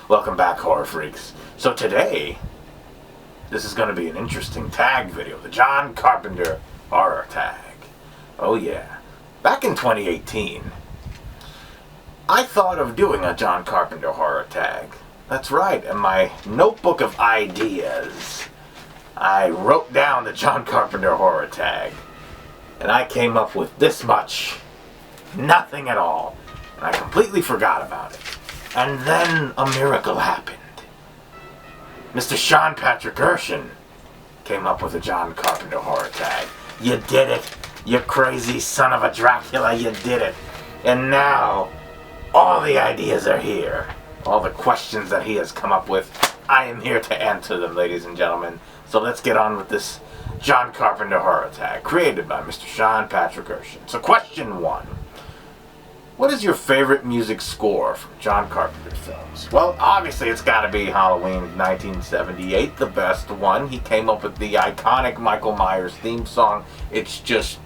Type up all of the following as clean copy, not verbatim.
Welcome back, horror freaks. So today, this is going to be an interesting tag video. The John Carpenter horror tag. Oh yeah. Back in 2018, I thought of doing a John Carpenter horror tag. That's right, in my notebook of ideas, I wrote down the John Carpenter horror tag. And I came up with this much. Nothing at all. And I completely forgot about it. And then a miracle happened. Mr. Sean Erschen came up with a John Carpenter horror tag. You did it. You crazy son of a Dracula, you did it. And now, all the ideas are here. All the questions that he has come up with, I am here to answer them, ladies and gentlemen. So let's get on with this John Carpenter horror tag, created by Mr. Sean Erschen. So question 1. What is your favorite music score from John Carpenter films? Well, obviously it's got to be Halloween 1978, the best one. He came up with the iconic Michael Myers theme song. It's just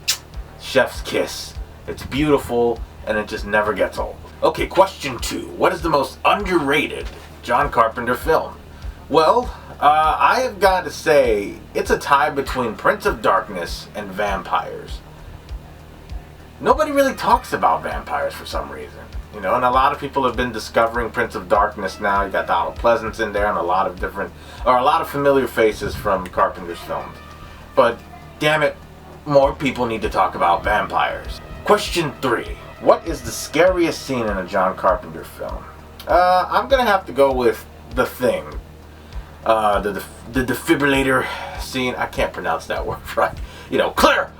chef's kiss. It's beautiful, and it just never gets old. Okay, question 2. What is the most underrated John Carpenter film? Well, I have got to say, it's a tie between Prince of Darkness and vampires. Nobody really talks about vampires for some reason, and a lot of people have been discovering Prince of Darkness now. You got Donald Pleasance in there and a lot of familiar faces from Carpenter's films. But, damn it, more people need to talk about vampires. Question 3. What is the scariest scene in a John Carpenter film? I'm gonna have to go with The Thing. The defibrillator scene. I can't pronounce that word right. Clear!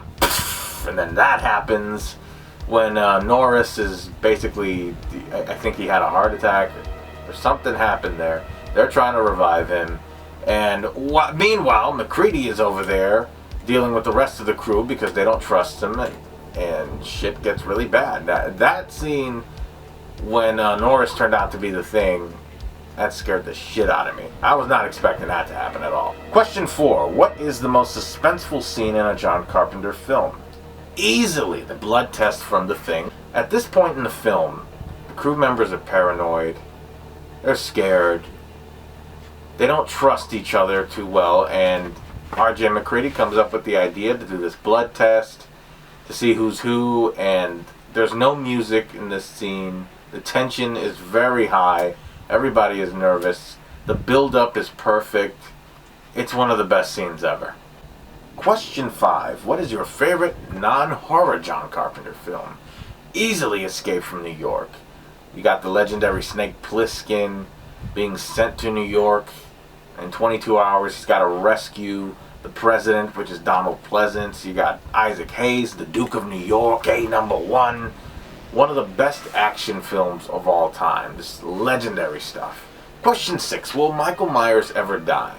And then that happens when Norris is basically, I think he had a heart attack or something happened there. They're trying to revive him. And meanwhile, MacReady is over there dealing with the rest of the crew because they don't trust him, and shit gets really bad. That scene when Norris turned out to be the Thing, that scared the shit out of me. I was not expecting that to happen at all. Question 4. What is the most suspenseful scene in a John Carpenter film? Easily the blood test from The Thing. At this point in the film, the crew members are paranoid. They're scared. They don't trust each other too well, and R.J. MacReady comes up with the idea to do this blood test to see who's who, and there's no music in this scene. The tension is very high. Everybody is nervous. The build-up is perfect. It's one of the best scenes ever. Question 5. What is your favorite non-horror John Carpenter film? Easily Escape from New York. You got the legendary Snake Plissken being sent to New York. In 22 hours, he's got to rescue the president, which is Donald Pleasance. You got Isaac Hayes, the Duke of New York, #1. One of the best action films of all time. This legendary stuff. Question 6. Will Michael Myers ever die?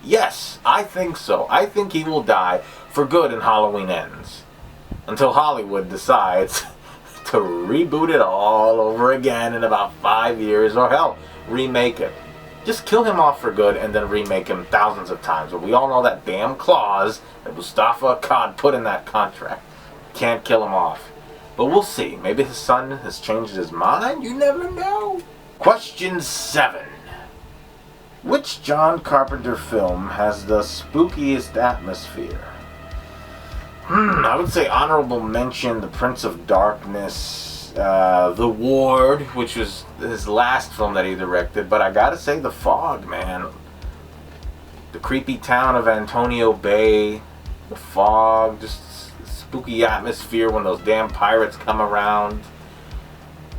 Yes, I think so. I think he will die for good in Halloween Ends. Until Hollywood decides to reboot it all over again in about 5 years, or hell, remake it. Just kill him off for good and then remake him thousands of times. But we all know that damn clause that Mustafa Akkad put in that contract. Can't kill him off. But we'll see. Maybe his son has changed his mind. You never know. Question 7. Which John Carpenter film has the spookiest atmosphere? I would say honorable mention, The Prince of Darkness, The Ward, which was his last film that he directed, but I gotta say The Fog, man. The creepy town of Antonio Bay, The Fog, just spooky atmosphere when those damn pirates come around.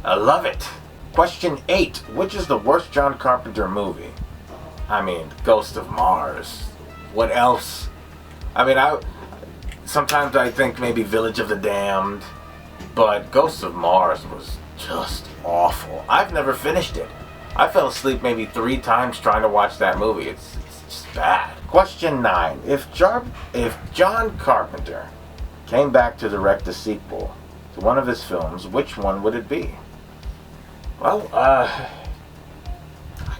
I love it. Question 8. Which is the worst John Carpenter movie? I mean, Ghost of Mars. What else? I mean, sometimes I think maybe Village of the Damned, but Ghost of Mars was just awful. I've never finished it. I fell asleep maybe 3 times trying to watch that movie. It's just bad. Question 9. If John Carpenter came back to direct a sequel to one of his films, which one would it be? Well,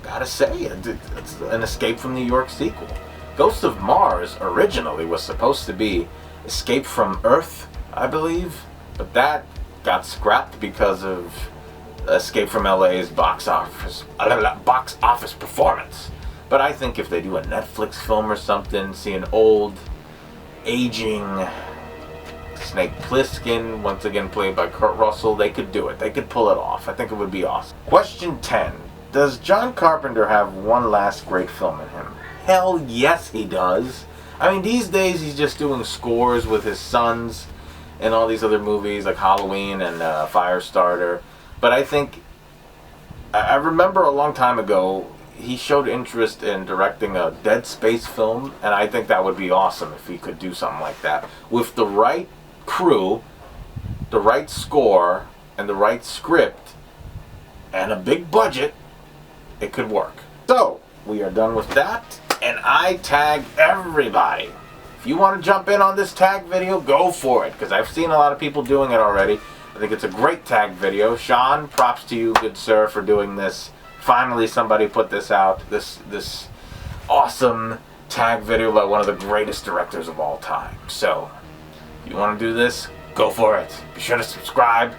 gotta say, it's an Escape from New York sequel. Ghost of Mars originally was supposed to be Escape from Earth, I believe, but that got scrapped because of Escape from LA's box office performance. But I think if they do a Netflix film or something, see an old, aging Snake Plissken, once again played by Kurt Russell, they could do it. They could pull it off. I think it would be awesome. Question 10. Does John Carpenter have one last great film in him? Hell yes, he does. I mean, these days he's just doing scores with his sons and all these other movies like Halloween and Firestarter. But I think, I remember a long time ago, he showed interest in directing a Dead Space film, and I think that would be awesome if he could do something like that. With the right crew, the right score, and the right script, and a big budget, it could work. So, we are done with that, and I tag everybody. If you want to jump in on this tag video, go for it, because I've seen a lot of people doing it already. I think it's a great tag video. Sean, props to you, good sir, for doing this. Finally, somebody put this out, this awesome tag video by one of the greatest directors of all time. So, if you want to do this, go for it. Be sure to subscribe.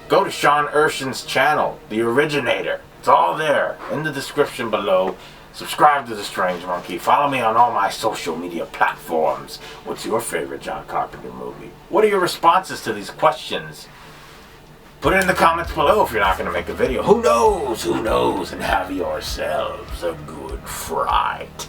Go to Sean Ershen's channel, The Originator. It's all there in the description below. Subscribe to The Strange Monkey. Follow me on all my social media platforms. What's your favorite John Carpenter movie? What are your responses to these questions? Put it in the comments below if you're not going to make a video. Who knows? Who knows? And have yourselves a good fright.